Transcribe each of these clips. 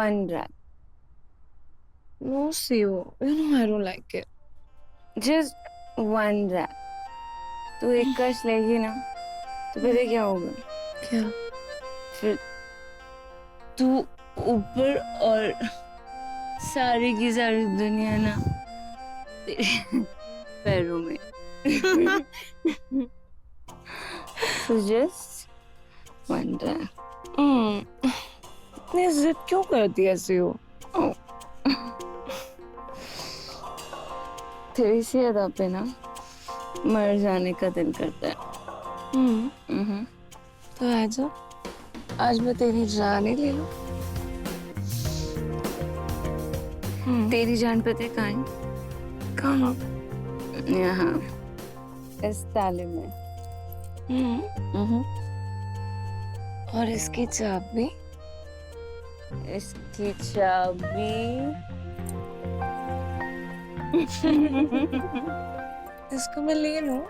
One rat. No, Sio. You know I don't like it. Just one rat. तू एक कश लेगी ना तो पता क्या होगा? क्या? फिर तू ऊपर और सारी की सारी दुनिया ना तेरे पैरों में. So just one rat. इतनी जिद क्यों करती है सियो? तेरी सी अदा पे ना मर जाने का दिल करता है. तो आजा, आज मैं तेरी जान ही ले लूं. तेरी जान पता है कहाँ है? कहाँ? यहाँ इस ताले में. और इसकी चाबी? इसकी चाबी इसको मैं ले लूं?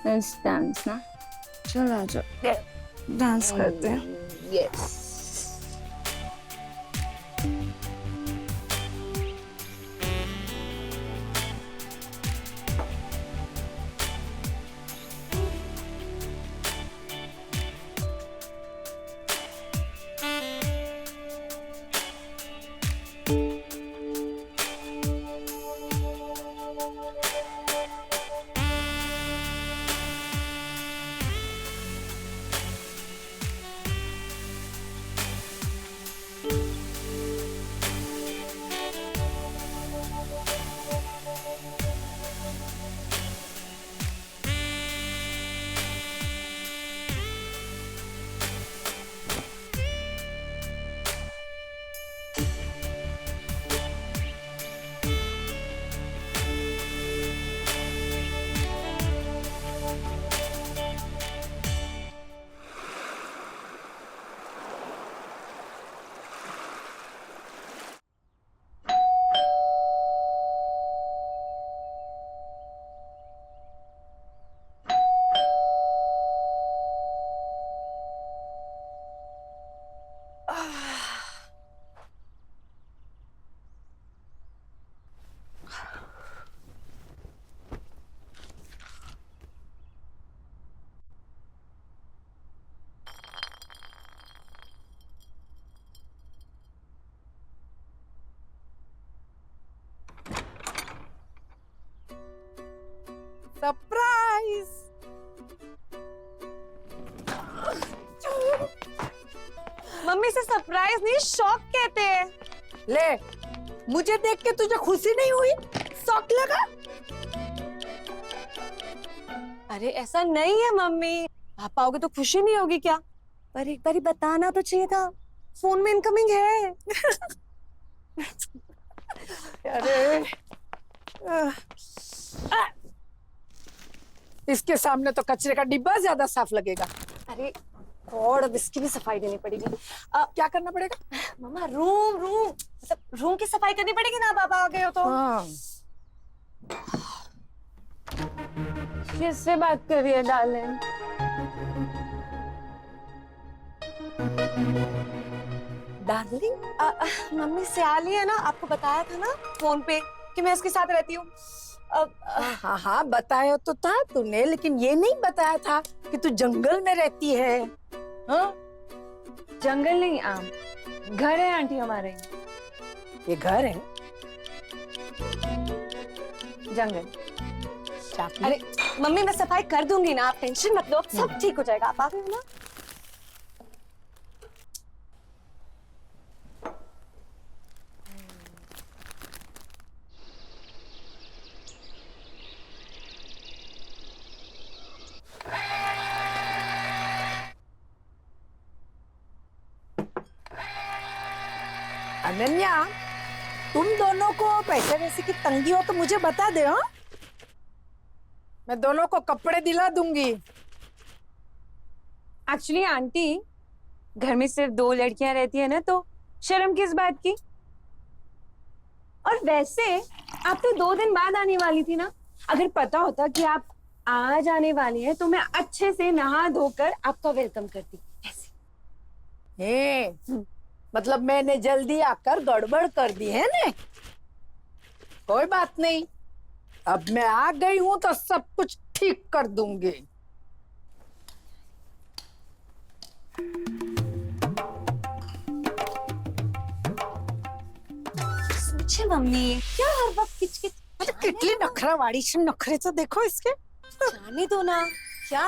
Let's dance ना. चल आजा, डांस करते हैं. Yes. सरप्राइज! मम्मी से सरप्राइज नहीं, शॉक कहते हैं. ले, मुझे देख के तुझे खुशी नहीं हुई? शौक लगा? अरे ऐसा नहीं है मम्मी, आप आओगे तो खुशी नहीं होगी क्या? पर एक बारी बताना तो चाहिए था, फोन में इनकमिंग है. अरे इसके सामने तो कचरे का डिब्बा ज्यादा साफ लगेगा. अरे गॉड, अब इसकी भी सफाई देनी पड़ेगी. क्या करना पड़ेगा? मम्मा मतलब रूम की सफाई करनी पड़ेगी ना, बाबा आ गए हो तो. हाँ. किससे बात कर रही है डार्लिंग? डार्लिंग। मम्मी सियाली है ना, आपको बताया था ना फोन पे कि मैं उसके साथ रहती हूँ। हाँ हाँ बताया तो था तूने, लेकिन ये नहीं बताया था कि तू जंगल में रहती है। हाँ जंगल नहीं आम, घर है आंटी हमारे। ये घर है जंगल। अरे मम्मी मैं सफाई कर दूंगी ना, आप टेंशन मत लो, सब ठीक हो जाएगा। आप आ गए हो ना? अनन्या, तुम दोनों को पैसे वैसे की तंगी हो तो मुझे बता दे। हाँ मैं दोनों को कपड़े दिला दूंगी। एक्चुअली आंटी घर में सिर्फ 2 लड़कियां रहती है ना, तो शर्म किस बात की। और वैसे आप तो 2 दिन बाद आने वाली थी ना, अगर पता होता कि आप आज आने वाली हैं तो मैं अच्छे से नहा धोकर आपका वेलकम करती। ऐसे मतलब मैंने जल्दी आकर गड़बड़ कर दी है ना। कोई बात नहीं, अब मैं आ गई हूं तो सब कुछ ठीक कर दूंगी। सोचिए मम्मी, क्या हर वक्त किचकिच। अरे कितनी नखरावाड़ी से नखरे तो देखो इसके। जाने दो ना। क्या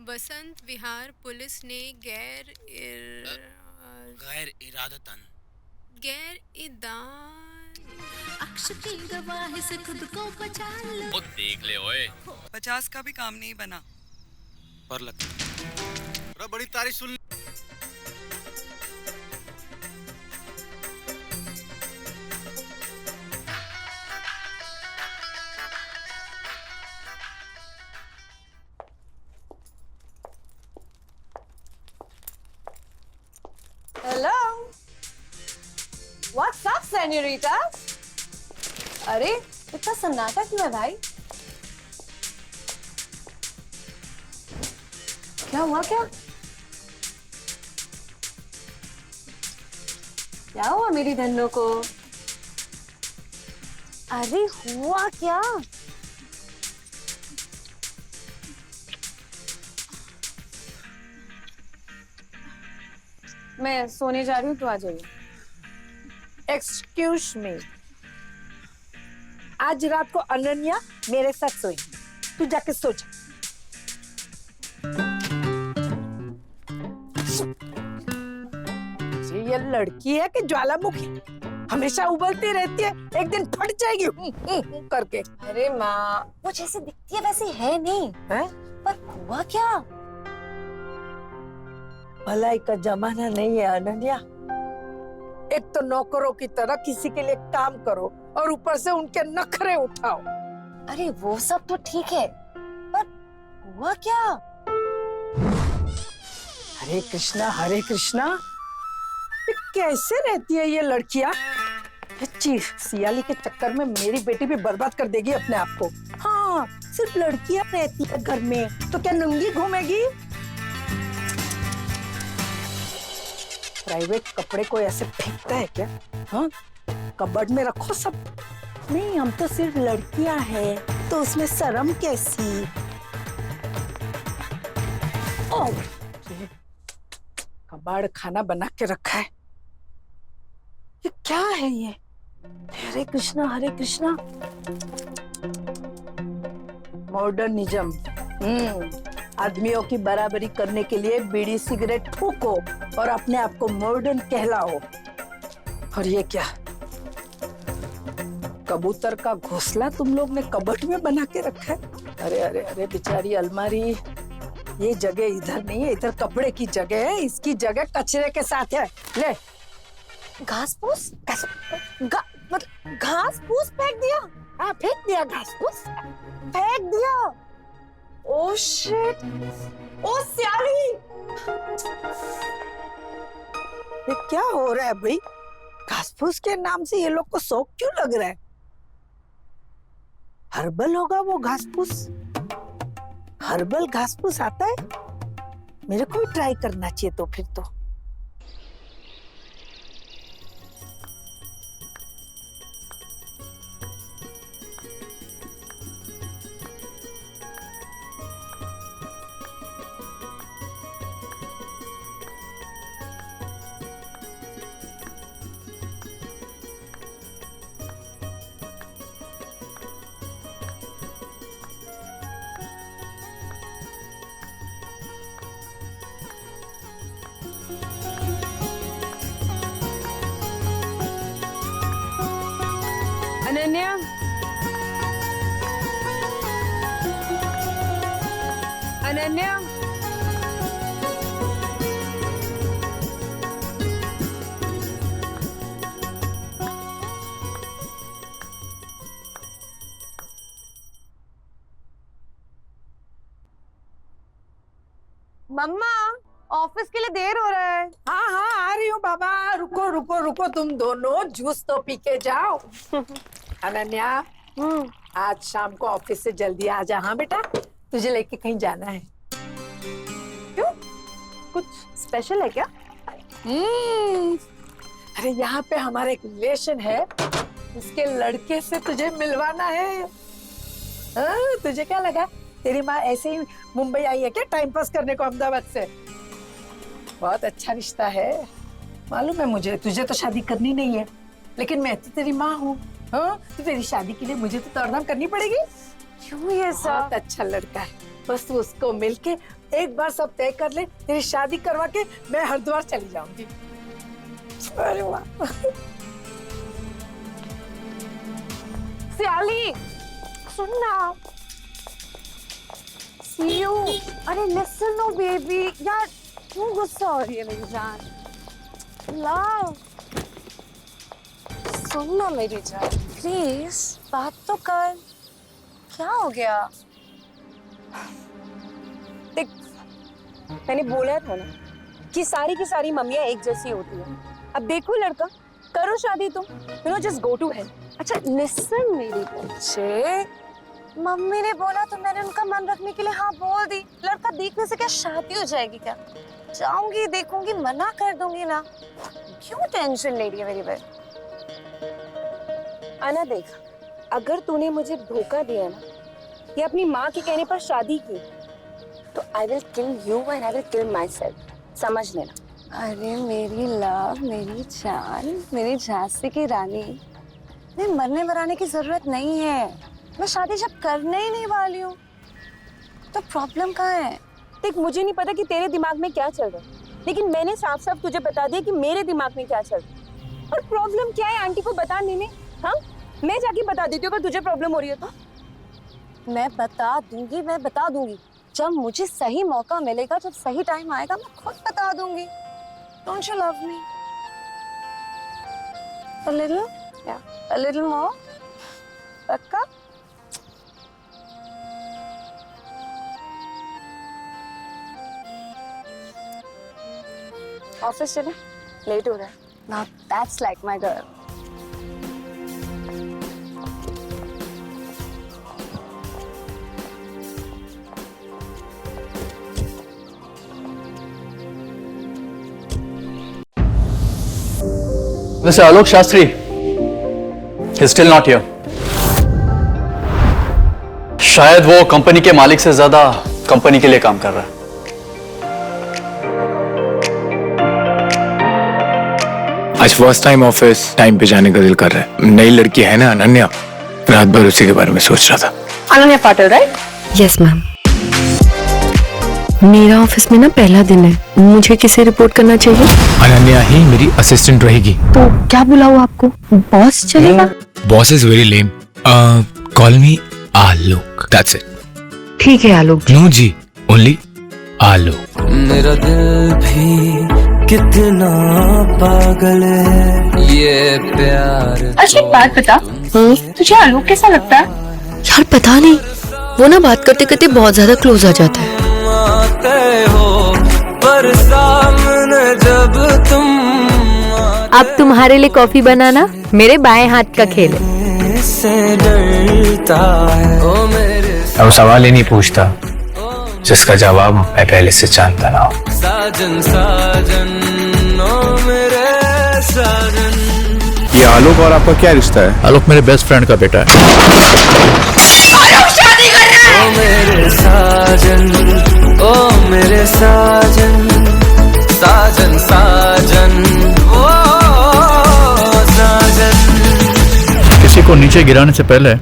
बसंत विहार पुलिस ने गैर अक्ष की गवाही से खुद को बचा लो। वो देख ले ओए, 50 का भी काम नहीं बना। पर लगता बड़ी तारीफ सुन। Hello, what's up senorita? अरे इतना सन्नाटा क्यों है भाई? क्या हुआ? क्या हुआ मेरी धन्नो को? अरे हुआ क्या? मैं सोने जा रही हूँ, तो आ जाइए। एक्सक्यूज मी, आज रात को अनन्या मेरे साथ सोएगी, तू जाके सो जा। ये लड़की है कि ज्वालामुखी, हमेशा उबलती रहती है, एक दिन फट जाएगी करके। अरे माँ, वो जैसे दिखती है वैसे है नहीं है? पर हुआ क्या? भलाई का जमाना नहीं है अनन्या। एक तो नौकरों की तरह किसी के लिए काम करो और ऊपर से उनके नखरे उठाओ। अरे वो सब तो ठीक है, पर हुआ क्या? हरे कृष्णा हरे कृष्णा, ये कैसे रहती है ये लड़कियां? सियाली के चक्कर में मेरी बेटी भी बर्बाद कर देगी अपने आप को। हाँ, सिर्फ लड़कियां रहती है घर में, तो क्या नंगी घूमेगी? प्राइवेट कपड़े कोई ऐसे फेंकता है क्या? हाँ, कबर्ड में रखो सब। नहीं, हम तो सिर्फ लड़कियां हैं, तो उसमें शर्म कैसी? ओह, कबाड़ खाना बना के रखा है। ये क्या है ये? हरे कृष्णा हरे कृष्णा। मॉडर्निज्म। आदमियों की बराबरी करने के लिए बीड़ी सिगरेट फूको और अपने आप को मॉडर्न कहलाओ। और ये क्या? कबूतर का घोंसला तुम लोग ने कबर्ड में बना के रखा है। अरे अरे अरे बेचारी अलमारी, ये जगह इधर नहीं है, इधर कपड़े की जगह है, इसकी जगह कचरे के साथ है। ले घास फूस? मतलब घास फूस फेंक दिया? हाँ, फेंक दिया घास फूस। फेंक दिया? Oh shit! ओह सियाली! ये क्या हो रहा है भाई? घास फूस के नाम से ये लोग को शौक क्यों लग रहा है? हर्बल होगा वो घास फूस? हर्बल घास फूस आता है? मेरे को भी ट्राई करना चाहिए तो फिर तो। अनन्या, अनन्या, मम्मा ऑफिस के लिए देर हो रहा है। हाँ हाँ, आ रही हूँ बाबा। रुको रुको रुको, तुम दोनों जूस तो पी के जाओ। अनन्या, आज शाम को ऑफिस से जल्दी आ जा। हाँ बेटा, तुझे लेके कहीं जाना है। क्यों, कुछ स्पेशल है क्या? अरे यहाँ पे हमारा एक रिलेशन है, उसके लड़के से तुझे मिलवाना है। हाँ, तुझे क्या लगा तेरी माँ ऐसे ही मुंबई आई है क्या टाइम पास करने को अहमदाबाद से? बहुत अच्छा रिश्ता है, मालूम है मुझे। तुझे तो शादी करनी नहीं है, लेकिन मैं तो तेरी माँ हूँ। हाँ, तो तेरी शादी के लिए मुझे तो दौड़धाम करनी पड़ेगी। क्यों ये सब? बहुत अच्छा लड़का है, बस तू उसको मिलके एक बार सब तय कर ले। तेरी शादी करवा के मैं हरिद्वार चली जाऊंगी। अरे वाह। सियाली, सुन ना। See you. अरे listen no baby, यार क्यों गुस्सा हो रही है मेरी जान? लव, सुन ना मेरी जान, प्लीज बात तो कर। क्या हो गया? देख, मैंने बोला था ना कि सारी की सारी मम्मियाँ एक जैसी होती हैं। अब देखो लड़का, करो शादी तुम, you know, just go to hell. अच्छा लिसन मेरी बच्चे, मम्मी ने बोला तो मैंने उनका मन रखने के लिए हाँ बोल दी। लड़का देखने से क्या शादी हो जाएगी क्या? जाऊंगी, देखूंगी, मना कर दूंगी ना। क्यों टेंशन ले रही है मेरी बहन? आना देख, अगर तूने मुझे धोखा दिया ना या अपनी माँ के कहने पर शादी की, तो I will kill you and I will kill my self, समझ लेना। अरे मेरी लव, मेरी जान, मेरी झांसी की रानी, नहीं मरने मराने की जरूरत नहीं है। मैं शादी जब करने ही नहीं वाली हूँ, तो प्रॉब्लम कहाँ है? देख, मुझे नहीं पता कि तेरे दिमाग में क्या चल रहा है, लेकिन मैंने साफ साफ तुझे बता दिया कि मेरे दिमाग में क्या चल रहा है। और प्रॉब्लम क्या है आंटी को बताने में? हाँ, मैं जाके बता देती हूँ अगर तुझे प्रॉब्लम हो रही है तो। मैं बता दूंगी, मैं बता दूंगी। जब मुझे सही मौका मिलेगा, जब सही टाइम आएगा, मैं खुद बता दूंगी। Don't you love me? A little? Yeah. A little more? पक्का? ऑफिस चले, लेट हो रहा है। Now that's like my girl. Mr. Alok Shastri, he's still not here. शायद वो कंपनी के मालिक से ज्यादा कंपनी के लिए काम कर रहा है। आज फर्स्ट टाइम ऑफिस टाइम पे जाने का दिल कर रहा है। नई लड़की है ना अनन्या, रात भर उसी के बारे में सोच रहा था। Ananya Patil, right? Yes ma'am. मेरा ऑफिस में ना पहला दिन है, मुझे किसे रिपोर्ट करना चाहिए? अनन्या ही मेरी असिस्टेंट रहेगी। तो क्या बुलाऊं आपको? बॉस चलेगा? Boss is very lame. Call me Alok, that's it. ठीक है आलोक जी। नो जी, ओनली आलोक। मेरा दिल भी कितना पागल है, ये प्यार। अच्छा एक बात बता, तुझे आलोक कैसा लगता है? यार पता नहीं, वो ना बात करते करते बहुत ज्यादा क्लोज आ जाता है। हो पर सामने जब तुम अब तुम्हारे लिए कॉफी बनाना मेरे बाएं हाथ का खेल है। से डरता है, ओ मेरे अब सवाल ही नहीं पूछता, जिसका जवाब मैं पहले से जानता ना हूं। साजन साजन ओ मेरे साजन। ये आलोक और आपका क्या रिश्ता है? आलोक मेरे बेस्ट फ्रेंड का बेटा है। ओ मेरे साजन, ओ मेरे साजन, साजन साजन ओ साजन। किसी को नीचे गिराने से पहले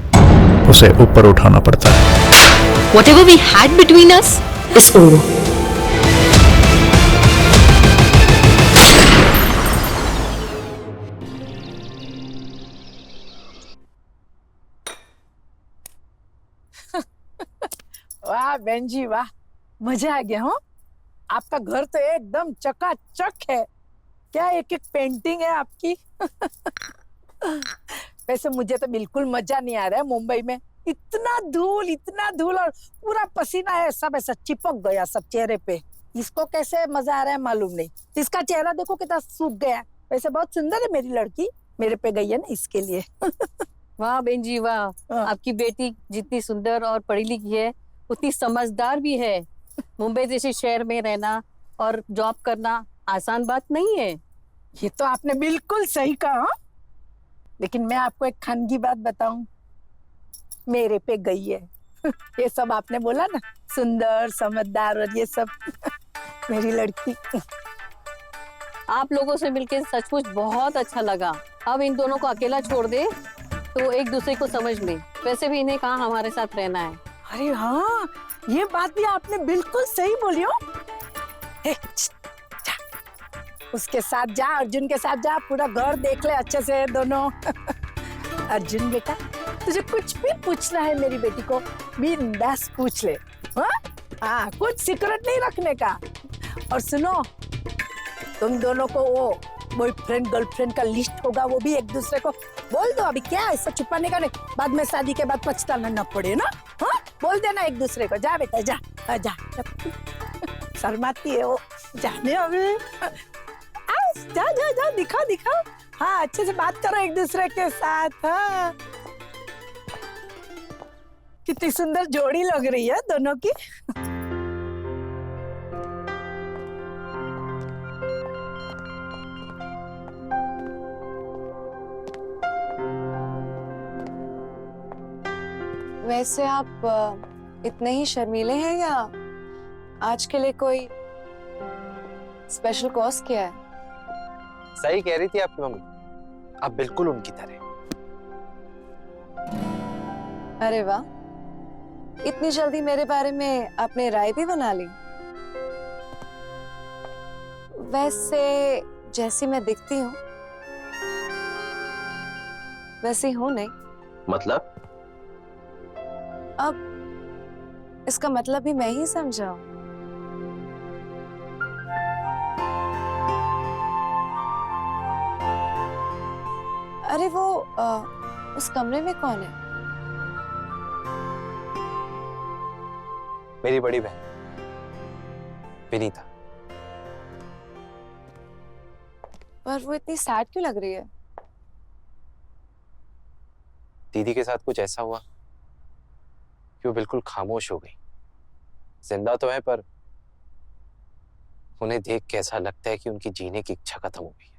उसे ऊपर उठाना पड़ता है। Whatever we had between us is over. वाह बहन जी वाह, मजा आ गया। हो आपका घर तो एकदम चकाचक है। क्या एक एक पेंटिंग है आपकी। वैसे मुझे तो बिल्कुल मजा नहीं आ रहा है मुंबई में। इतना धूल और पूरा पसीना है, सब ऐसा चिपक गया सब चेहरे पे। इसको कैसे मजा आ रहा है मालूम नहीं। इसका चेहरा देखो कितना सूख गया। वैसे बहुत सुंदर है मेरी लड़की, मेरे पे गई है ना इसके लिए। वाह बहन जी वाह, आपकी बेटी जितनी सुंदर और पढ़ी लिखी है उतनी समझदार भी है। मुंबई जैसे शहर में रहना और जॉब करना आसान बात नहीं है। ये तो आपने बिल्कुल सही कहा। लेकिन मैं आपको एक खानगी बात बताऊं, मेरे पे गई है। ये सब आपने बोला ना, सुंदर समझदार और ये सब। मेरी लड़की। आप लोगों से मिलकर सचमुच बहुत अच्छा लगा। अब इन दोनों को अकेला छोड़ दे तो एक दूसरे को समझ ले। वैसे भी इन्हें कहाँ हमारे साथ रहना है। अरे हाँ, ये बात भी आपने बिल्कुल सही बोली हो। जा, उसके साथ जा, अर्जुन के साथ जा, पूरा घर देख ले अच्छे से दोनों। अर्जुन बेटा, तुझे कुछ भी पूछना है मेरी बेटी को बिंदास पूछ ले। हाँ, कुछ सीक्रेट नहीं रखने का। और सुनो, तुम दोनों को वो बॉयफ्रेंड गर्लफ्रेंड का लिस्ट होगा, वो भी एक दूसरे को बोल दो। अभी क्या ऐसा छुपाने का नहीं, बाद में शादी के बाद पछताना न पड़े ना। हाँ, बोल देना एक दूसरे को। जा बेटा जा जा। शर्माती है वो, जाने अभी। जा जा जा, दिखा दिखा। हाँ, अच्छे से बात करो एक दूसरे के साथ। हाँ, कितनी सुंदर जोड़ी लग रही है दोनों की। वैसे आप इतने ही शर्मीले हैं या आज के लिए कोई स्पेशल कॉज किया है? सही कह रही थी आपकी मम्मी, आप बिल्कुल उनकी तरह। अरे वाह, इतनी जल्दी मेरे बारे में आपने राय भी बना ली। वैसे जैसी मैं दिखती हूँ वैसी हूँ नहीं। मतलब? अब इसका मतलब भी मैं ही समझाऊं। अरे वो उस कमरे में कौन है? मेरी बड़ी बहन विनीता। पर वो इतनी सैड क्यों लग रही है? दीदी के साथ कुछ ऐसा हुआ कि वो बिल्कुल खामोश हो गई। जिंदा तो है पर उन्हें देख के ऐसा लगता है कि उनकी जीने की इच्छा खत्म हो गई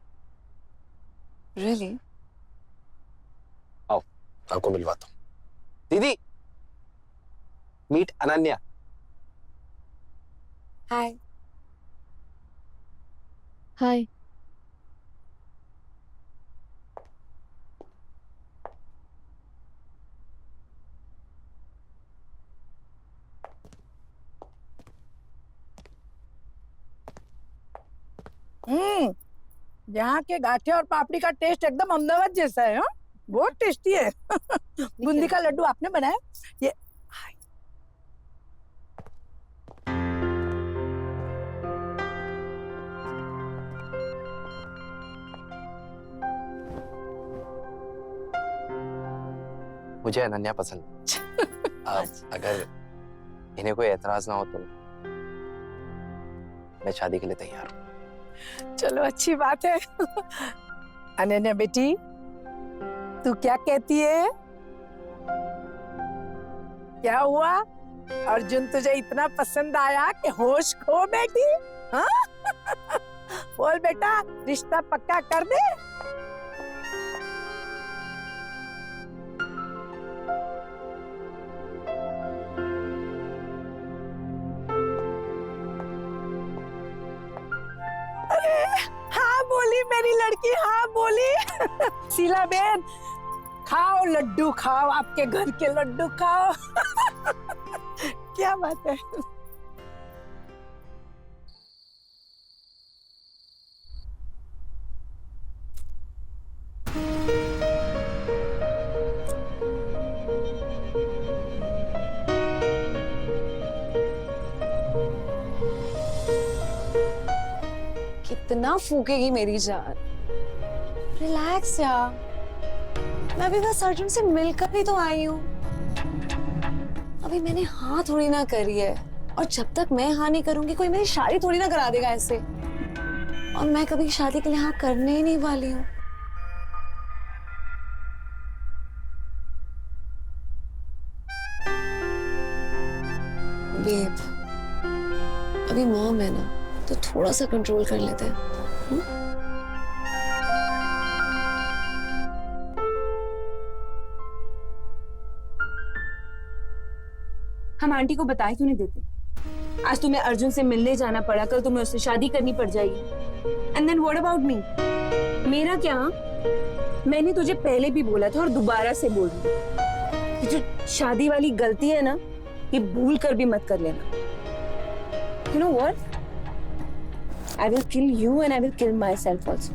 है। Really? आओ, आपको मिलवाता हूँ। दीदी, मीट अनन्या। हाय। हाय। यहाँ के गाठिया और पापड़ी का टेस्ट एकदम अहमदाबाद जैसा है। हाँ, बहुत टेस्टी है। बूंदी का लड्डू आपने बनाया? ये मुझे अनन्या पसंद है। अगर इन्हें कोई एतराज ना हो तो मैं शादी के लिए तैयार हूँ। चलो अच्छी बात है। अनन्या बेटी, तू क्या कहती है? क्या हुआ? अर्जुन तुझे इतना पसंद आया कि होश खो बैठी? हाँ? बोल बेटा, रिश्ता पक्का कर दे। अरे हाँ बोली मेरी लड़की, हाँ बोली। शीला बेन, खाओ लड्डू खाओ, आपके घर के लड्डू खाओ। क्या बात है। कितना फूकेगी मेरी जान। रिलैक्स यार, मैं अभी बस अर्जुन से मिलकर भी तो आई हूँ। अभी मैंने हाँ थोड़ी ना करी है, और जब तक मैं हाँ नहीं करूंगी कोई मेरी शादी थोड़ी ना करा देगा ऐसे। और मैं कभी शादी के लिए हाँ करने ही नहीं वाली हूँ। बेब, अभी मॉम है ना, तो थोड़ा सा कंट्रोल कर लेते हैं। हम आंटी को बता क्यों नहीं देते? आज तुम्हें अर्जुन से मिलने जाना पड़ा, कल तुम्हें उससे शादी करनी पड़ जाएगी। And then what about me? मेरा क्या? मैंने तुझे पहले भी बोला था और दोबारा से बोल रही हूँ, ये जो शादी वाली गलती है ना, ये भूल कर भी मत कर लेना। You know what? I will kill you and I will kill myself also.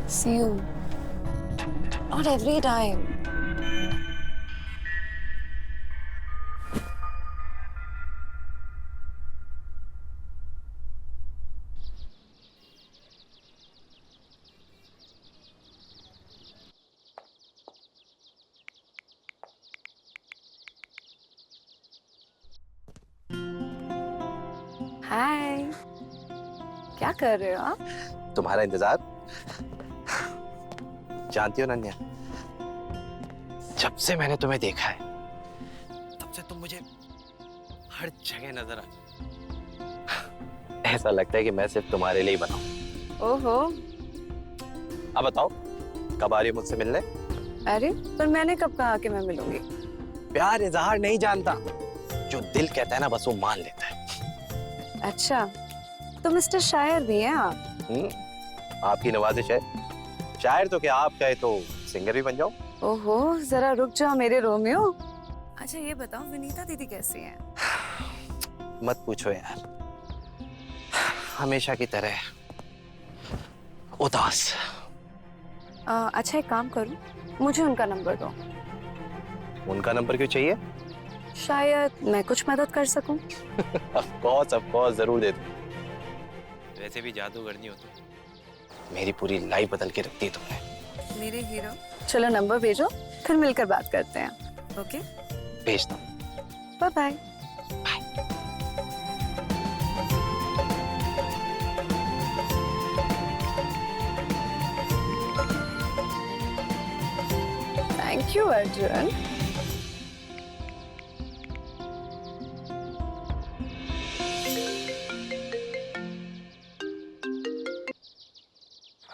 See you. Not every time. हाय, क्या कर रहे हो आप? तुम्हारा इंतजार। जानती हो नन्या, जब से मैंने तुम्हें देखा है तब से तुम मुझे हर जगह नजर आ। ऐसा लगता है कि मैं सिर्फ तुम्हारे लिए ही बना हूं। ओहो। अब बताओ, कब आ रही हो मुझसे मिलने? अरे पर मैंने कब कहा कि मैं मिलूंगी? प्यार इजहार नहीं जानता, जो दिल कहता है ना बस वो मान लेता है। अच्छा, तो मिस्टर शायर भी हैं आप? आपकी नवाजिश है। शायर तो क्या, आप कहे तो सिंगर भी बन जाओ। ओहो, जरा रुक जाओ मेरे रोमियो। अच्छा ये बताओ, विनीता दीदी कैसी हैं? मत पूछो यार, हमेशा की तरह उदास। अच्छा एक काम करो, मुझे उनका नंबर दो। उनका नंबर क्यों चाहिए? शायद मैं कुछ मदद कर सकूं। ऑफ कोर्स जरूर दे दूं। वैसे भी जादूगरनी हो तुम, मेरी पूरी लाइफ बदल के रखती है तुमने। मेरे हीरो। चलो नंबर भेजो, फिर मिलकर बात करते हैं। ओके? भेज दो। Bye bye. Thank you Arjun.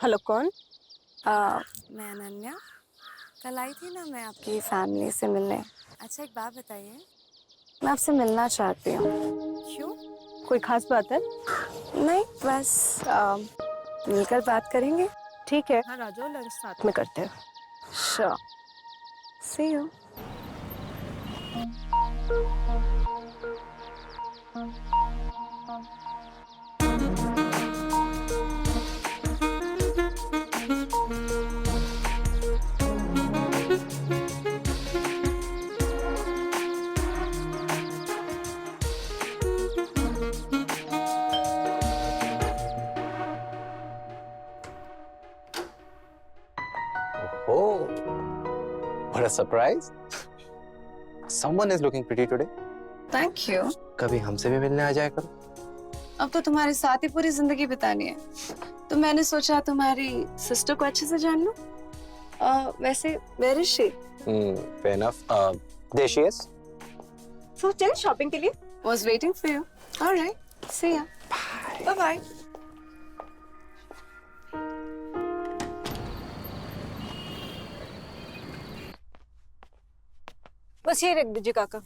Hello, कौन? मैं अनन्या। कल आई थी ना मैं आपकी फैमिली से मिलने। अच्छा एक बात बताइए, मैं आपसे मिलना चाहती हूँ। क्यों? कोई खास बात है? नहीं, बस मिलकर बात करेंगे। ठीक है, हाँ राजू, साथ में करते हैं। Sure. See you. What a surprise! Someone is looking pretty today. Thank you. कभी हमसे भी मिलने आ जाया करो। अब तो तुम्हारे साथ ही पूरी जिंदगी बितानी है, तो मैंने सोचा तुम्हारी सिस्टर को अच्छे से जान लूं। वैसे where is she? Fair enough. There she is. So चल शॉपिंग के लिए। Was waiting for you. All right. See ya. Bye bye. बस ये रख दीजिए काका।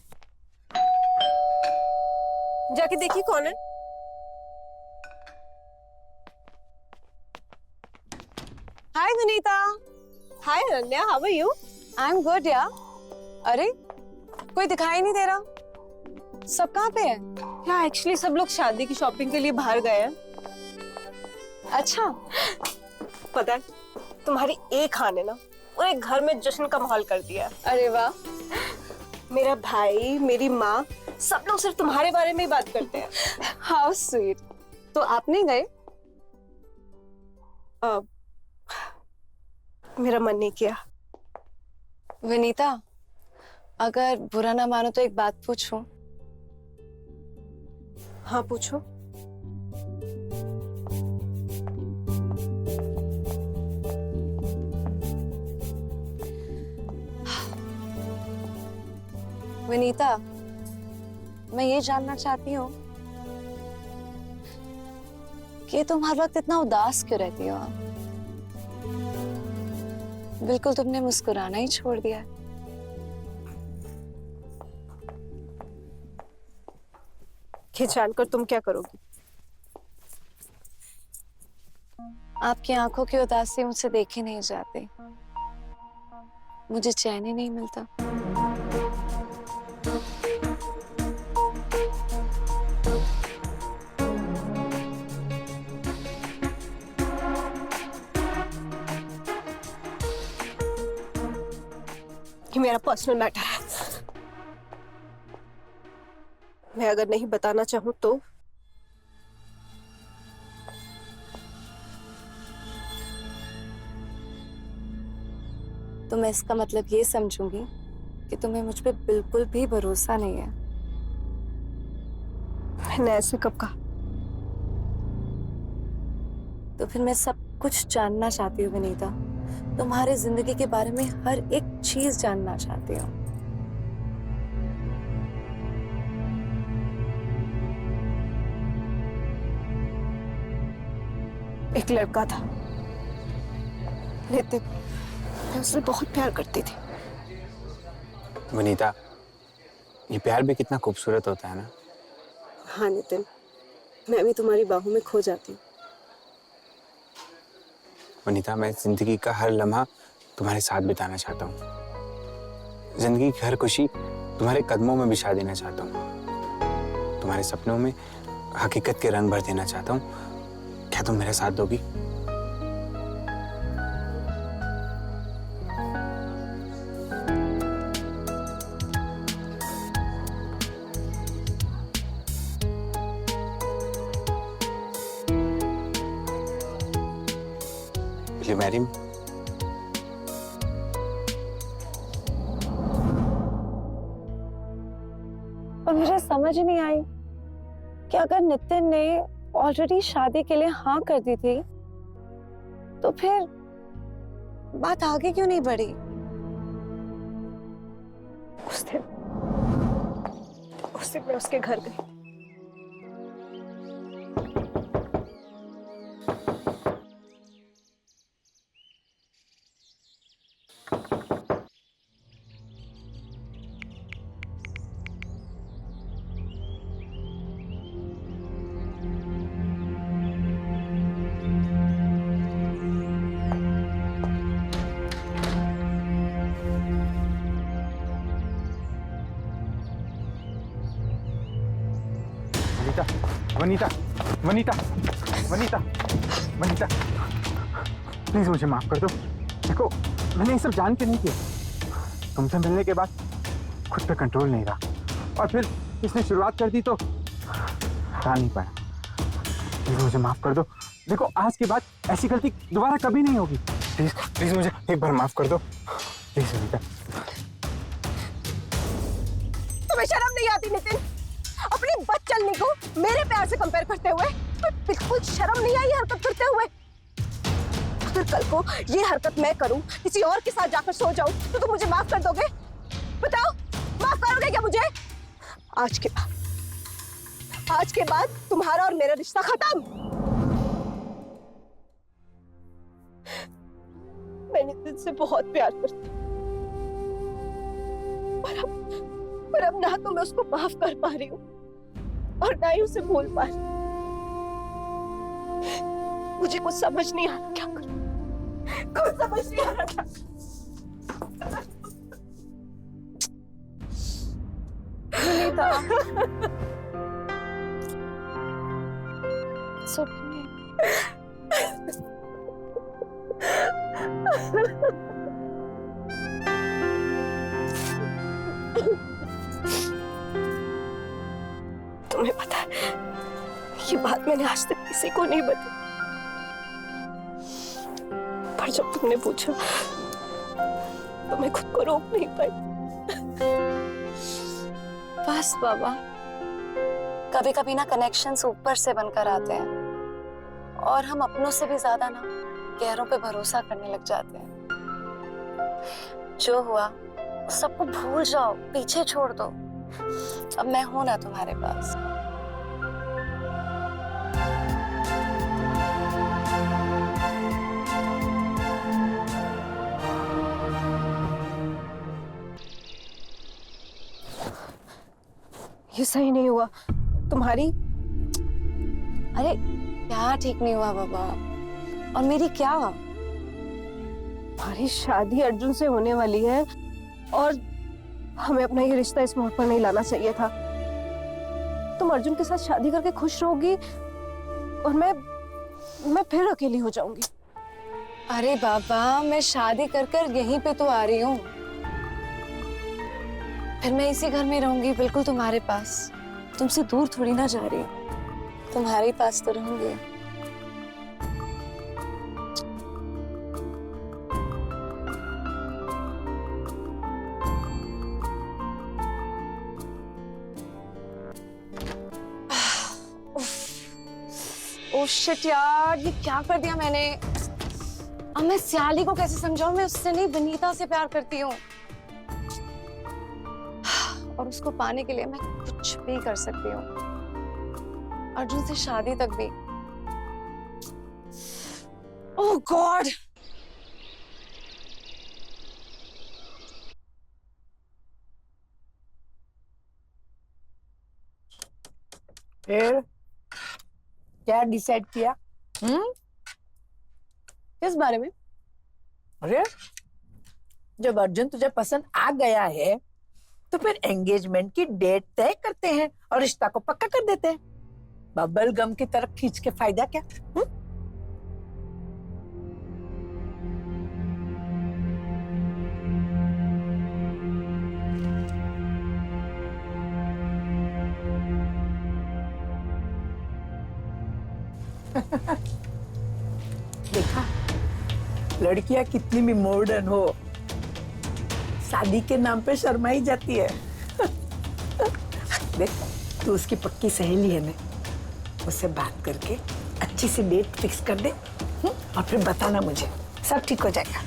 जाके देखिए कौन है। Hi Vinita. Hi Ananya, how are you? I'm good यार। अरे कोई दिखाई नहीं दे रहा। सब कहाँ पे है? या एक्चुअली सब लोग शादी की शॉपिंग के लिए बाहर गए हैं। अच्छा। पता है तुम्हारी एक खाने ना पूरे घर में जश्न का माहौल कर दिया। अरे वाह। मेरा भाई, मेरी माँ, सब लोग सिर्फ तुम्हारे बारे में ही बात करते हैं। How sweet. तो आप नहीं गए? मेरा मन नहीं किया। विनीता, अगर बुरा ना मानो तो एक बात पूछूं? हाँ पूछो। विनीता, मैं ये जानना चाहती हूँ कि तुम हर वक्त इतना उदास क्यों रहती हो? आप बिल्कुल तुमने मुस्कुराना ही छोड़ दिया है। ये जानकर तुम क्या करोगी? आपकी आंखों की उदासी मुझसे देखी नहीं जाती। मुझे चैन ही नहीं मिलता। ये मेरा पर्सनल मैटर है। मैं अगर नहीं बताना चाहूं तो मैं इसका मतलब ये समझूंगी कि तुम्हें मुझ पे बिल्कुल भी भरोसा नहीं है। मैंने ऐसे कब कहा? तो फिर मैं सब कुछ जानना चाहती हूँ विनीता। तुम्हारी जिंदगी के बारे में हर एक चीज जानना चाहती हूँ। एक लड़का था नितिन, मैं उससे बहुत प्यार करती थी। वनीता, ये प्यार भी कितना खूबसूरत होता है ना। हाँ नितिन, मैं भी तुम्हारी बाहों में खो जाती हूँ। वनीता, मैं जिंदगी का हर लम्हा तुम्हारे साथ बिताना चाहता हूँ। जिंदगी की हर खुशी तुम्हारे कदमों में बिछा देना चाहता हूँ। तुम्हारे सपनों में हकीकत के रंग भर देना चाहता हूँ। क्या तुम मेरे साथ दोगी? Will you marry me? और मुझे समझ नहीं आई कि अगर नितिन ने ऑलरेडी शादी के लिए हाँ कर दी थी तो फिर बात आगे क्यों नहीं बढ़ी? उस दिन मैं उसके घर गई। वनीता, वनीता, वनीता, वनीता, प्लीज मुझे माफ कर दो। देखो, मैंने ये सब जान के नहीं किया। तुमसे मिलने के बाद खुद पे कंट्रोल नहीं रहा और फिर इसने शुरुआत कर दी तो हटा नहीं पाया। प्लीज मुझे माफ कर दो। देखो, आज के बाद ऐसी गलती दोबारा कभी नहीं होगी। प्लीज प्लीज मुझे एक बार माफ कर दो। प्लीज वनीता। तुम्हें शर्म नहीं आती नितिन? अपनी बदचलनी को मेरे प्यार से कंपेयर करते हुए बिल्कुल शर्म नहीं आई हरकत करते हुए। अगर कल को ये हरकत मैं करूं, किसी और के साथ जाकर सो जाऊं, तो तुम मुझे माफ कर दोगे? बताओ, माफ करोगे क्या मुझे? आज के बाद तुम्हारा और मेरा रिश्ता खत्म। मैं नितिन से बहुत प्यार करती हूँ, पर अब ना तो मैं उसको माफ कर पा रही हूँ और ना ही उसे भूल पा रही। मुझे कुछ समझ नहीं आ रहा क्या करूं, कुछ समझ नहीं आ रहा क्या। विनीता, तुम्हें पता है, ये बात मैंने आज तक किसी को नहीं बताई, पर जब तुमने पूछा तो मैं खुद को रोक नहीं पाई। बस बाबा, कभी कभी ना कनेक्शंस ऊपर से बनकर आते हैं और हम अपनों से भी ज्यादा ना गैरों पे भरोसा करने लग जाते हैं। जो हुआ उस सबको भूल जाओ, पीछे छोड़ दो। अब मैं हूं ना तुम्हारे पास। ये सही नहीं हुआ तुम्हारी। अरे क्या ठीक नहीं हुआ बाबा? और मेरी क्या? हमारी शादी अर्जुन से होने वाली है और हमें अपना ये रिश्ता इस मोड़ पर नहीं लाना चाहिए था। तुम अर्जुन के साथ शादी करके खुश रहोगी और मैं फिर अकेली हो जाऊंगी। अरे बाबा, मैं शादी कर कर यहीं पे तो आ रही हूँ, फिर मैं इसी घर में रहूंगी, बिल्कुल तुम्हारे पास। तुमसे दूर थोड़ी ना जा रही, तुम्हारे पास तो रहूंगी। ओह शिट यार, ये क्या कर दिया मैंने? अब मैं सियाली को कैसे समझाऊं? मैं उससे नहीं, विनीता से प्यार करती हूँ और उसको पाने के लिए मैं कुछ भी कर सकती हूँ, अर्जुन से शादी तक भी। ओह गॉड! फिर क्या डिसाइड किया? किस बारे में? अरे जब अर्जुन तुझे पसंद आ गया है तो फिर एंगेजमेंट की डेट तय करते हैं और रिश्ता को पक्का कर देते हैं। बबल गम की तरफ खींच के फायदा क्या? देखा, लड़कियां कितनी भी मॉडर्न हो, शादी के नाम पे शर्माई जाती है। देख, तू उसकी पक्की सहेली है ना, उससे बात करके अच्छी सी डेट फिक्स कर दे और फिर बताना मुझे, सब ठीक हो जाएगा।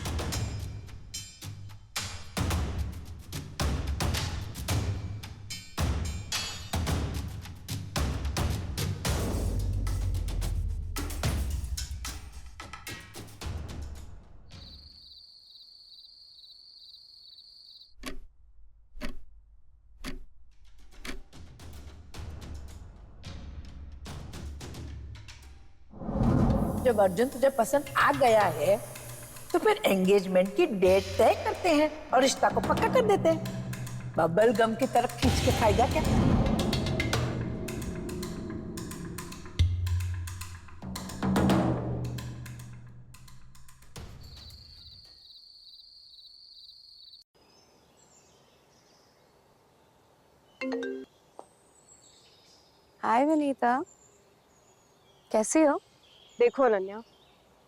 जब अर्जुन तुझे पसंद आ गया है तो फिर एंगेजमेंट की डेट तय करते हैं और रिश्ता को पक्का कर देते हैं। बबल गम की तरफ खींच के फायदा क्या? हाय विनीता, कैसी हो? देखो अनन्या,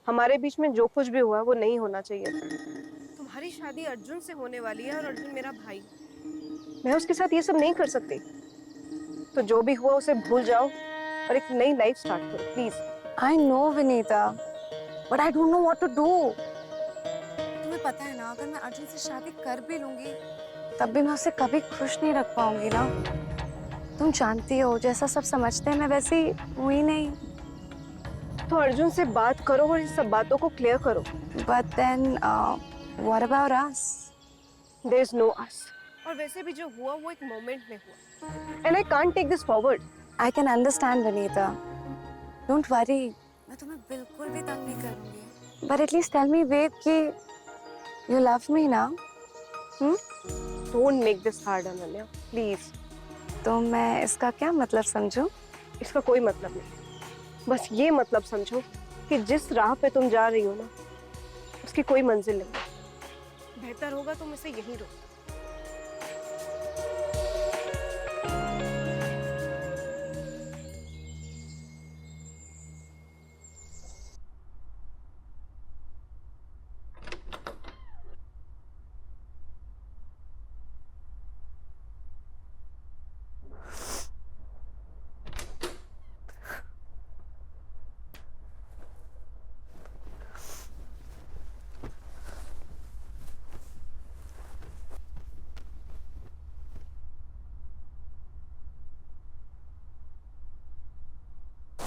हमारे बीच में जो कुछ भी हुआ वो नहीं होना चाहिए था। तुम्हारी शादी अर्जुन से होने वाली है और अर्जुन मेरा भाई, मैं उसके साथ ये सब नहीं कर सकती। तो जो भी हुआ उसे भूल जाओ और एक नई लाइफ स्टार्ट करो please. I know Vinita, but I don't know what to do. तुम्हें पता है ना, अगर मैं अर्जुन से शादी कर भी लूंगी तब भी मैं उसे कभी खुश नहीं रख पाऊंगी ना। तुम जानती हो जैसा सब समझते हैं मैं वैसी हुई नहीं। तो अर्जुन से बात करो और इस सब बातों को क्लियर करो। But then, what about us? There is no us. और वैसे भी जो हुआ वो एक मोमेंट में हुआ। And I can't take this forward. I can understand, Vanita. Don't worry. मैं तुम्हें बिल्कुल भी तंग नहीं करूँगी। But at least tell me, babe, कि you love me now? Don't make this hard, Ananya, please. तो मैं इसका क्या मतलब समझूं? इसका कोई मतलब नहीं। बस ये मतलब समझो कि जिस राह पे तुम जा रही हो ना, उसकी कोई मंजिल नहीं। बेहतर होगा तुम इसे यहीं रोको।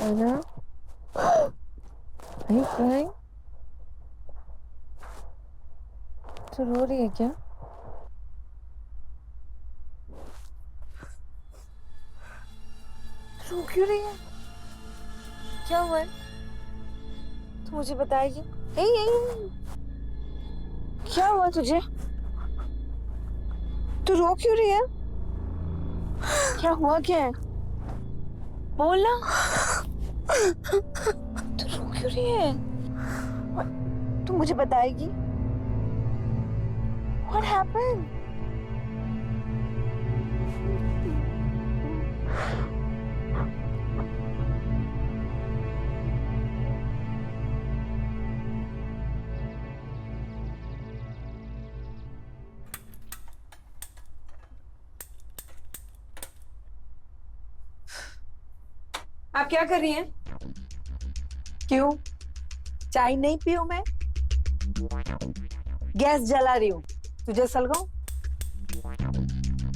Anna? Are you crying? तो रो रही है क्या? रो क्यों रही है? क्या हुआ है? तो मुझे बताएगी। क्या हुआ तुझे? तू रो क्यों रही है? क्या हुआ क्या है? बोल ना। तू रो क्यों रही है? तू मुझे बताएगी? What happened? आप क्या कर रही हैं? क्यों? चाय नहीं पीऊं मैं? गैस जला रही हूँ। तुझे सलगाऊं?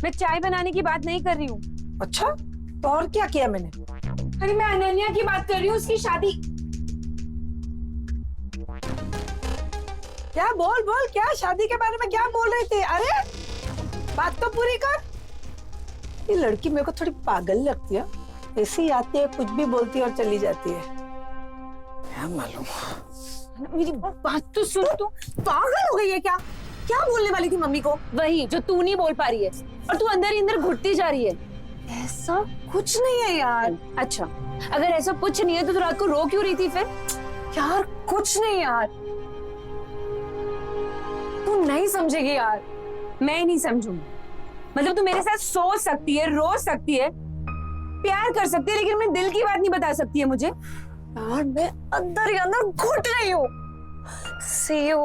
मैं चाय बनाने की बात नहीं कर रही हूँ। अच्छा, तो और क्या किया मैंने? अरे मैं अनन्या की बात कर रही हूँ, उसकी शादी। क्या बोल बोल, क्या शादी के बारे में क्या बोल रही थी? अरे बात तो पूरी कर। ये लड़की मेरे को थोड़ी पागल लगती है। ऐसे ही आती है, कुछ भी बोलती है और चली जाती है। क्या मालूम। मेरी बात तो सुन। तू पागल हो गई है क्या? क्या बोलने वाली थी मम्मी को? वही जो तू नहीं बोल पा रही है और तू अंदर ही अंदर घुटती जा रही है। ऐसा कुछ नहीं है यार। अच्छा, अगर ऐसा कुछ नहीं है तो रात को रो क्यों रही थी फिर? यार कुछ नहीं यार, तू नहीं समझेगी यार। मैं नहीं समझूंगी। मतलब तू मेरे साथ सोच सकती है, रो सकती है, प्यार कर सकती है, लेकिन अपने दिल की बात नहीं बता सकती है मुझे। यार मैं अंदर ही अंदर घुट रही हूँ। सीओ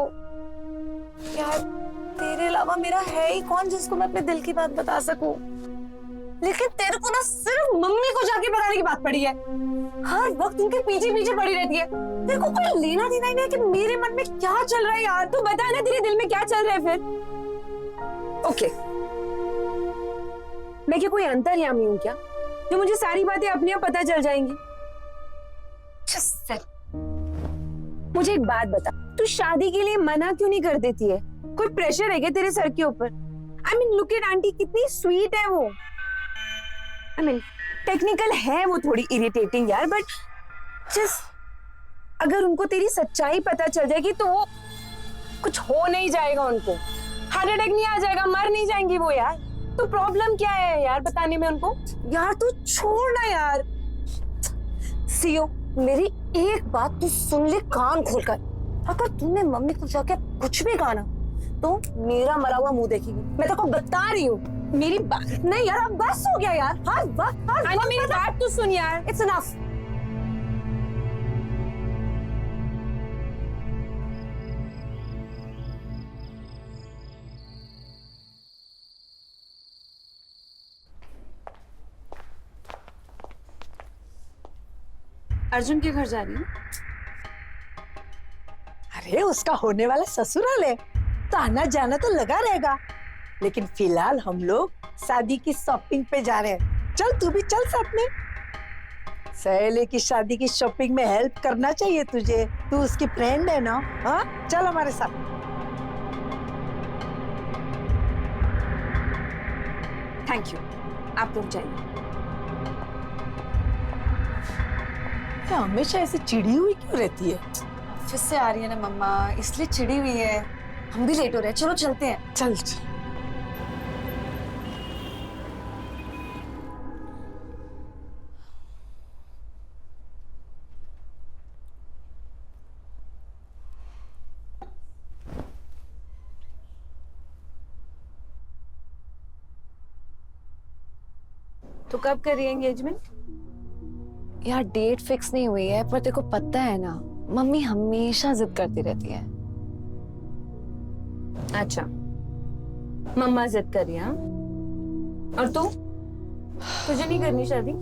यार, तेरे अलावा मेरा है ही कौन जिसको मैं अपने दिल की बात बता सकूं? लेकिन तेरे को ना सिर्फ मम्मी को जाके बताने की बात पड़ी है। हर वक्त उनके पीछे पीछे पड़ी रहती है। तेरे को कोई लेना देना ही नहीं है कि मेरे मन में क्या चल रहा है यार। तू बता ना, तेरे दिल में क्या चल रहा है फिर? ओके, मैं क्या कोई अंतर्यामी हूँ क्या जो मुझे सारी बातें अपने आप पता चल जाएंगी? मुझे एक बात बता, तू शादी के लिए मना क्यों नहीं कर देती है? कोई प्रेशर है क्या तेरे सर के ऊपर? I mean look at aunty, कितनी स्वीट है वो। आई मीन टेक्निकल है वो, थोड़ी इरिटेटिंग यार, बट जस्ट अगर उनको तेरी सच्चाई पता चल जाएगी तो वो कुछ हो नहीं जाएगा, उनको हार्ट अटैक नहीं आ जाएगा, मर नहीं जाएंगी वो यार। तो प्रॉब्लम क्या है यार बताने में उनको? यार तू छोड़ ना यार। सीओ, मेरी एक बात तू सुन ले कान खोलकर। अगर तूने मम्मी को जाके कुछ भी कहा ना तो मेरा मरा हुआ मुंह देखेगी। मैं तेरे को बता रही हूँ। मेरी बात नहीं यार, अब बस हो गया यार। हर वक्त मेरी बात तो सुन यार। It's enough. अर्जुन के घर जा रही हूँ। अरे उसका होने वाला ससुराल है तो आना जाना तो लगा रहेगा, लेकिन फिलहाल हम लोग शादी की शॉपिंग पे जा रहे हैं। चल तू भी चल साथ में। सहेली की शादी की शॉपिंग में हेल्प करना चाहिए तुझे, तू उसकी फ्रेंड है ना। हाँ चल हमारे साथ। थैंक यू, आप लोग जाइए। क्या हमेशा ऐसे चिड़ी हुई क्यों रहती है? फिर से आ रही है ना मम्मा, इसलिए चिड़ी हुई है। हम भी लेट हो रहे हैं, चलो चलते हैं। चल चल। तो कब करिए एंगेजमेंट? यार डेट फिक्स नहीं हुई है, पर तेरे को पता है ना मम्मी हमेशा जिद करती रहती है। अच्छा, मम्मा जिद कर रही है। और तू, तुझे नहीं करनी शादी?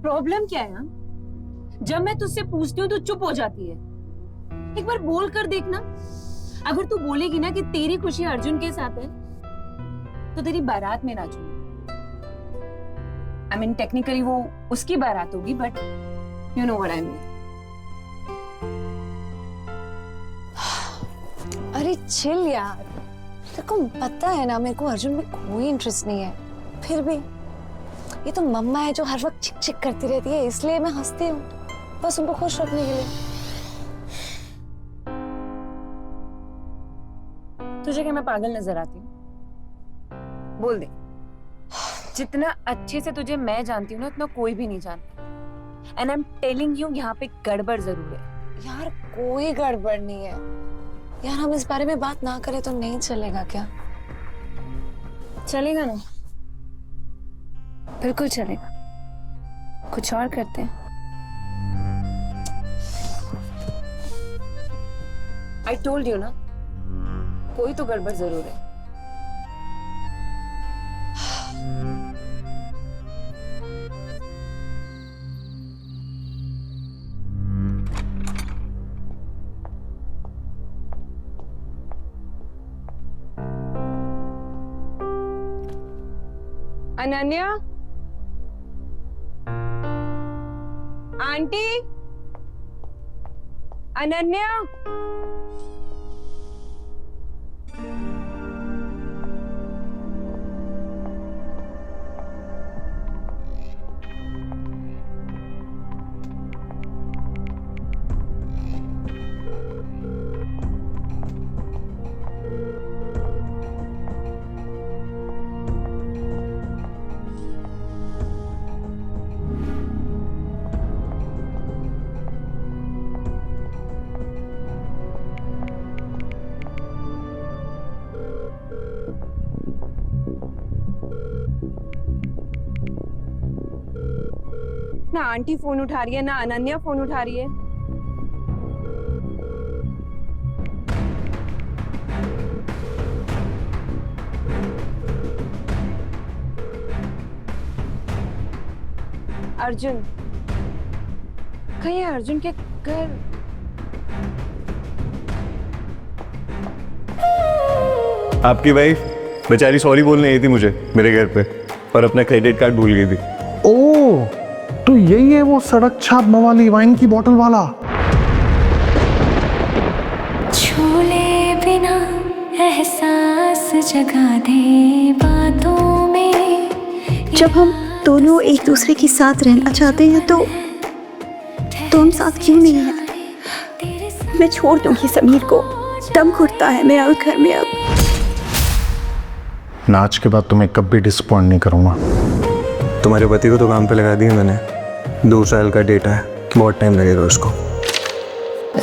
प्रॉब्लम क्या है? जब मैं तुझसे पूछती हूँ तो चुप हो जाती है। एक बार बोल कर देखना। अगर तू बोलेगी ना कि तेरी खुशी अर्जुन के साथ है, तो तेरी बारात में नाचूंगी। I mean, टेक्निकली वो उसकी बारात होगी, but you know what I mean. अरे चिल यार, तेरे को पता है ना मेरे को अर्जुन में कोई इंटरेस्ट नहीं है। फिर भी ये तो मम्मा है जो हर वक्त चिक चिक करती रहती है, इसलिए मैं हंसती हूँ, बस उनको खुश रखने के लिए। तुझे क्या मैं पागल नजर आती हूँ? बोल दे। जितना अच्छे से तुझे मैं जानती हूँ ना, उतना कोई भी नहीं जानता। And I am telling you, यहाँ पे गड़बड़ जरूर है। यार कोई गड़बड़ नहीं है यार, हम इस बारे में बात ना करें तो नहीं चलेगा क्या? चलेगा ना, बिल्कुल चलेगा। कुछ और करते हैं। आई टोल्ड यू ना, कोई तो गड़बड़ जरूर है। अनन्या, आंटी, अनन्या, ना आंटी फोन उठा रही है, ना अनन्या फोन उठा रही है। अर्जुन, कहीं अर्जुन के घर। आपकी वाइफ बेचारी सॉरी बोलने आई थी मुझे मेरे घर पे, और अपना क्रेडिट कार्ड भूल गई थी। ओह, तो यही है वो सड़क छाप वाली वाइन की बोतल वाला। छूले बिना एहसास जगा दे बातों में। जब हम दोनों एक दूसरे के साथ रहना चाहते हैं तो हम साथ क्यों नहीं हैं? मैं छोड़ दूंगी समीर को, दम घुटता है मेरा उस घर में अब। नाच के बाद तुम्हें कभी डिसअपॉइंट नहीं करूंगा। तुम्हारे पति को तो काम पे लगा दिया मैंने, 2 साल का डेटा है, बहुत टाइम लगेगा उसको।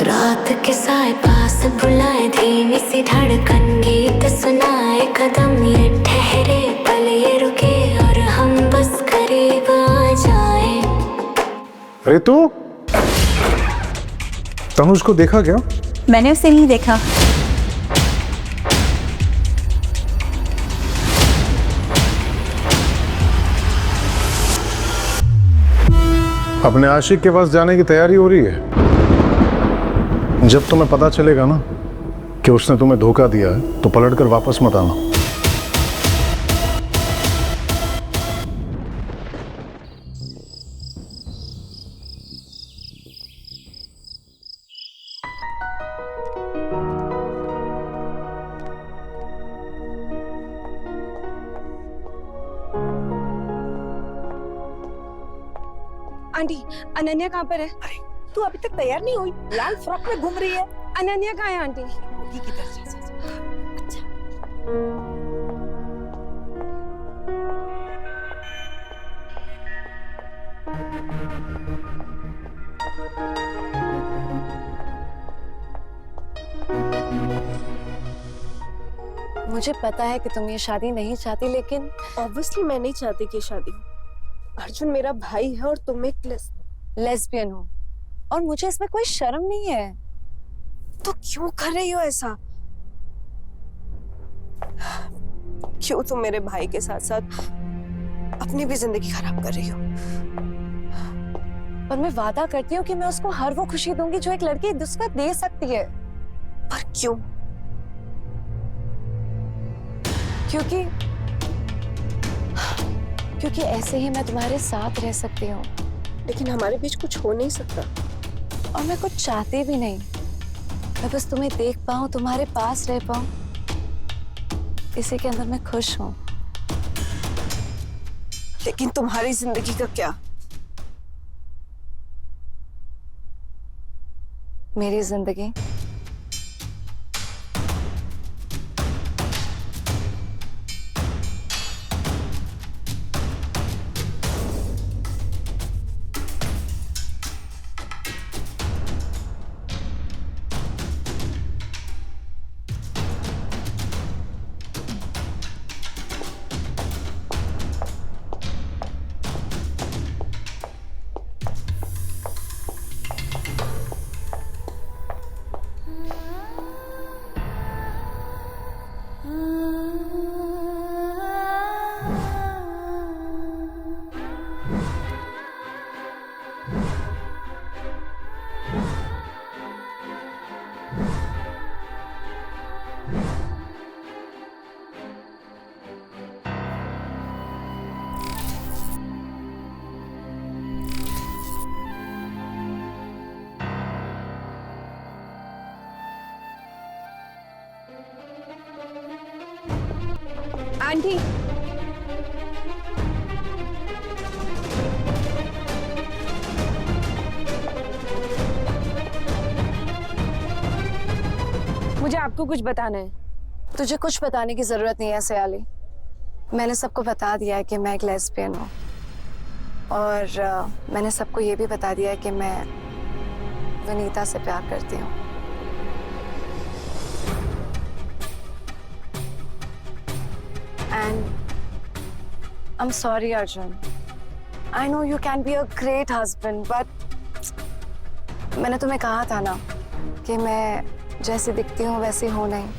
रात के साए पास बुलाए, धीमी सी धड़कन गीत सुनाए, कदम ये ठहरे पल ये रुके, और हम बस करीब आ जाए। अरे तनुज को देखा क्या? मैंने उसे नहीं देखा। अपने आशिक के पास जाने की तैयारी हो रही है। जब तुम्हें पता चलेगा ना कि उसने तुम्हें धोखा दिया है तो पलट कर वापस मत आना। आंटी, अनन्या कहाँ पर है? अरे तू अभी तक तैयार नहीं हुई? लाल फ्रॉक में घूम रही है। अनन्या कहाँ है आंटी? होगी किधर से? अच्छा। मुझे पता है कि तुम ये शादी नहीं चाहती, लेकिन ऑब्वियसली मैं नहीं चाहती कि शादी हो। अर्जुन मेरा भाई है और तुम एक लेस्बियन हो, और मुझे इसमें कोई शर्म नहीं है। तो क्यों कर रही हो ऐसा? क्यों तुम मेरे भाई के साथ साथ अपनी भी जिंदगी खराब कर रही हो? पर मैं वादा करती हूँ कि मैं उसको हर वो खुशी दूंगी जो एक लड़की दूसरा दे सकती है। पर क्यों? क्योंकि ऐसे ही मैं तुम्हारे साथ रह सकती हूँ। लेकिन हमारे बीच कुछ हो नहीं सकता। और मैं कुछ चाहती भी नहीं। मैं बस तुम्हें देख पाऊँ, तुम्हारे पास रह पाऊँ, इसी के अंदर मैं खुश हूँ। लेकिन तुम्हारी जिंदगी का क्या? मेरी जिंदगी आंटी, मुझे आपको कुछ बताना है। तुझे कुछ बताने की जरूरत नहीं है सयाली। मैंने सबको बता दिया है कि मैं एक लेस्बियन हूँ, और मैंने सबको ये भी बता दिया है कि मैं वनीता से प्यार करती हूँ। And I'm sorry, Arjun. I know you can be a great husband, but मैंने तुम्हें कहा था ना कि मैं जैसी दिखती हूँ वैसी हूँ नहीं।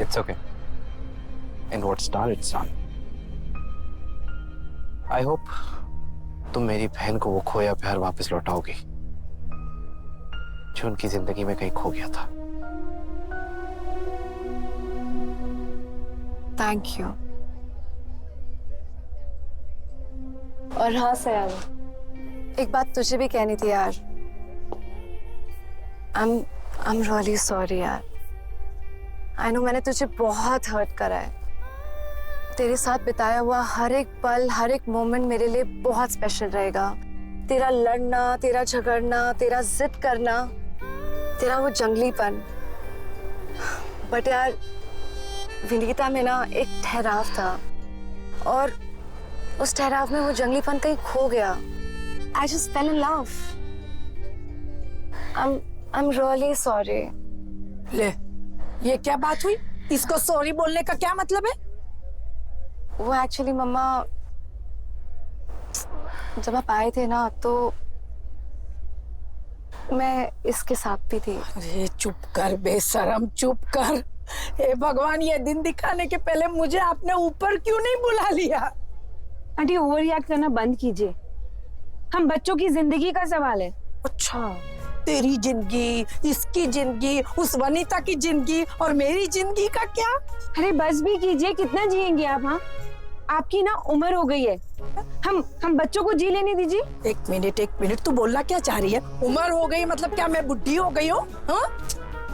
It's okay. In what star it's sun. I hope तुम मेरी बहन को वो खोया प्यार वापस लौटाओगी जो उनकी जिंदगी में कहीं खो गया था। Thank you. और हाँ सयाल, एक बात तुझे भी कहनी थी यार। I'm really sorry यार। I know मैंने तुझे बहुत हर्ट करा है। तेरे साथ बिताया हुआ हर एक पल, हर एक मोमेंट मेरे लिए बहुत स्पेशल रहेगा। तेरा लड़ना, तेरा झगड़ना, तेरा जिद करना, तेरा वो जंगलीपन। बट यार विनीता में ना एक ठहराव था, और उस ठहराव में वो जंगलीपन कहीं खो गया। I just fell in love. I'm really sorry. ले, ये क्या बात हुई? इसको सॉरी बोलने का क्या मतलब है? वो एक्चुअली मम्मा, जब आप आए थे ना तो मैं इसके साथ भी थी। अरे चुप कर बेशरम, चुप कर। हे भगवान, ये दिन दिखाने के पहले मुझे आपने ऊपर क्यों नहीं बुला लिया? आंटी, ओवर रिएक्ट करना बंद कीजिए। हम बच्चों की जिंदगी का सवाल है। अच्छा, तेरी जिंदगी, इसकी जिंदगी, उस वनीता की जिंदगी और मेरी जिंदगी का क्या? अरे बस भी कीजिए, कितना जिएंगे आप? हाँ, आपकी ना उम्र हो गई है, हम बच्चों को जी लेने दीजिए। एक मिनट, तू बोलना क्या चाह रही है? उम्र हो गई मतलब क्या मैं बुढ़ी हो गई हूँ? हाँ?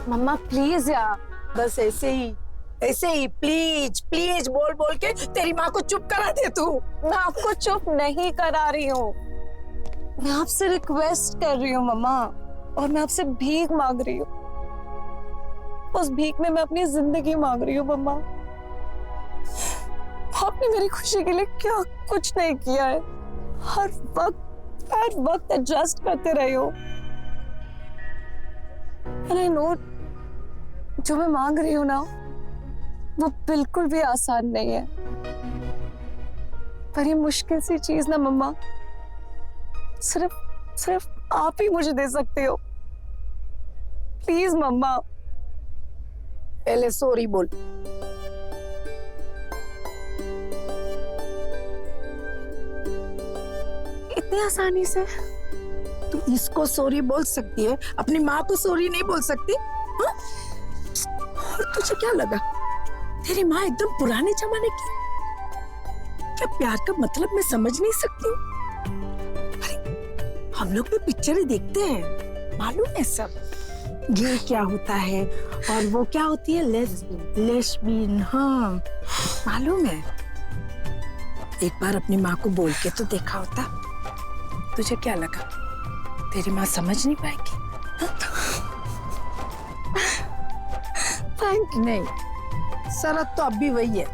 मम्मा प्लीज यार, बस ऐसे ही प्लीज बोल बोल के तेरी माँ को चुप करा दे तू। मैं आपको चुप नहीं करा रही हूँ, मैं आपसे रिक्वेस्ट कर रही हूँ मम्मा, और मैं आपसे भीख मांग रही हूँ। उस भीख में मैं अपनी जिंदगी मांग रही हूँ मम्मा। आपने मेरी खुशी के लिए क्या कुछ नहीं किया है, हर वक्त एडजस्ट करते रहे हो। And I know, जो मैं मांग रही हूँ ना वो बिल्कुल भी आसान नहीं है, पर ये मुश्किल सी चीज ना मम्मा सिर्फ आप ही मुझे दे सकते हो। प्लीज मम्मा। पहले सॉरी बोल। इतनी आसानी से तू इसको सॉरी बोल सकती है, अपनी माँ को सॉरी नहीं बोल सकती? हाँ? और तुझे क्या लगा तेरी माँ एकदम पुराने जमाने की? क्या प्यार का मतलब मैं समझ नहीं सकती हूँ? अरे हम लोग भी पिक्चरें देखते हैं, मालूम है सब ये क्या होता है और वो क्या होती है, लेस्बियन। हाँ मालूम है। एक बार अपनी माँ को बोल के तो देखा होता। तुझे क्या लगा तेरी माँ समझ नहीं पाएगी? Thank you. नहीं, शरत तो अब भी वही है,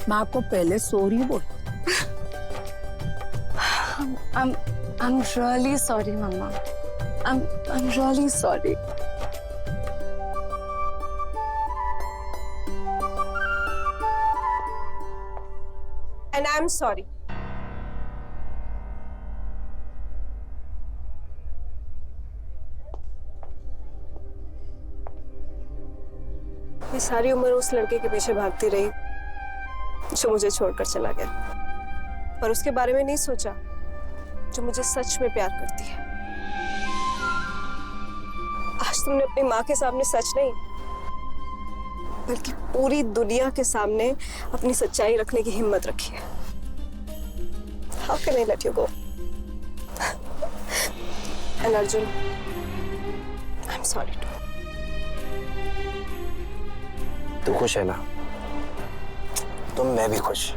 माँ को पहले सॉरी बोल। I'm really sorry mamma, I'm really sorry। And I'm sorry। ये सारी उम्र उस लड़के के पीछे भागती रही जो मुझे छोड़कर चला गया, पर उसके बारे में नहीं सोचा जो मुझे सच में प्यार करती है। आज तुमने अपनी माँ के सामने सच नहीं बल्कि पूरी दुनिया के सामने अपनी सच्चाई रखने की हिम्मत रखी है। How can I let you go? And Arjun, I'm sorry too। तू खुश है ना? तो मैं भी खुश।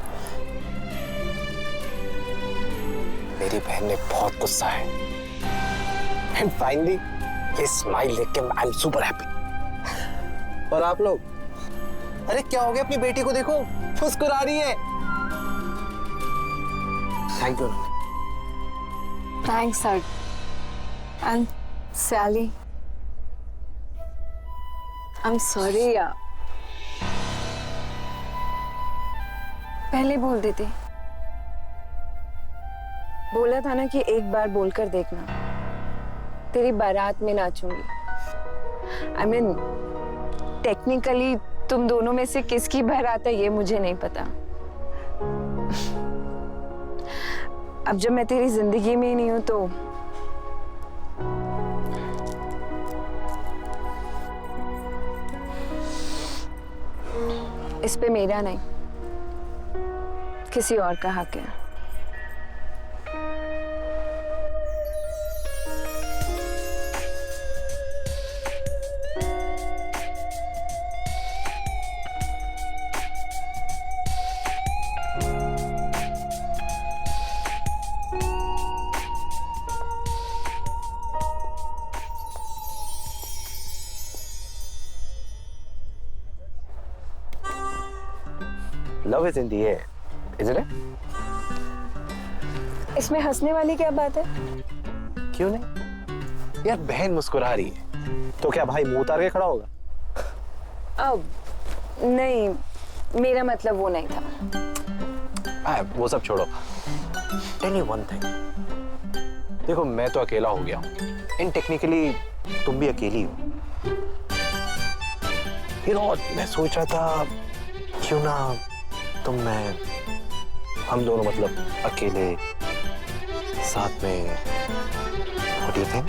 मेरी बहन ने बहुत गुस्सा है। एंड फाइनली ये स्माइल देख के आई एम सुपर हैप्पी। और आप लोग, अरे क्या हो गया? अपनी बेटी को देखो, मुस्कुरा रही है। Thank you. Thanks sir. And Sally, I am sorry यार। पहले बोल देते, बोला था ना कि एक बार बोलकर देखना, तेरी बारात में नाचूंगी। I mean, टेक्निकली तुम दोनों में से किसकी बारात है ये मुझे नहीं पता। अब जब मैं तेरी जिंदगी में ही नहीं हूं तो इस पे मेरा नहीं, किसी और का हक है। Love is in the air, isn't it? इसमें हंसने वाली क्या बात है? क्यों नहीं? यार बहन मुस्कुरा रही है, तो क्या भाई मुंह उतार के खड़ा होगा? अब नहीं, मेरा मतलब वो नहीं था। वो सब छोड़ो। Tell you one thing, देखो मैं तो अकेला हो गया हूँ, इन टेक्निकली तुम भी अकेली हो। मैं सोच रहा था क्यों ना हम दोनों मतलब अकेले साथ में, what do you think?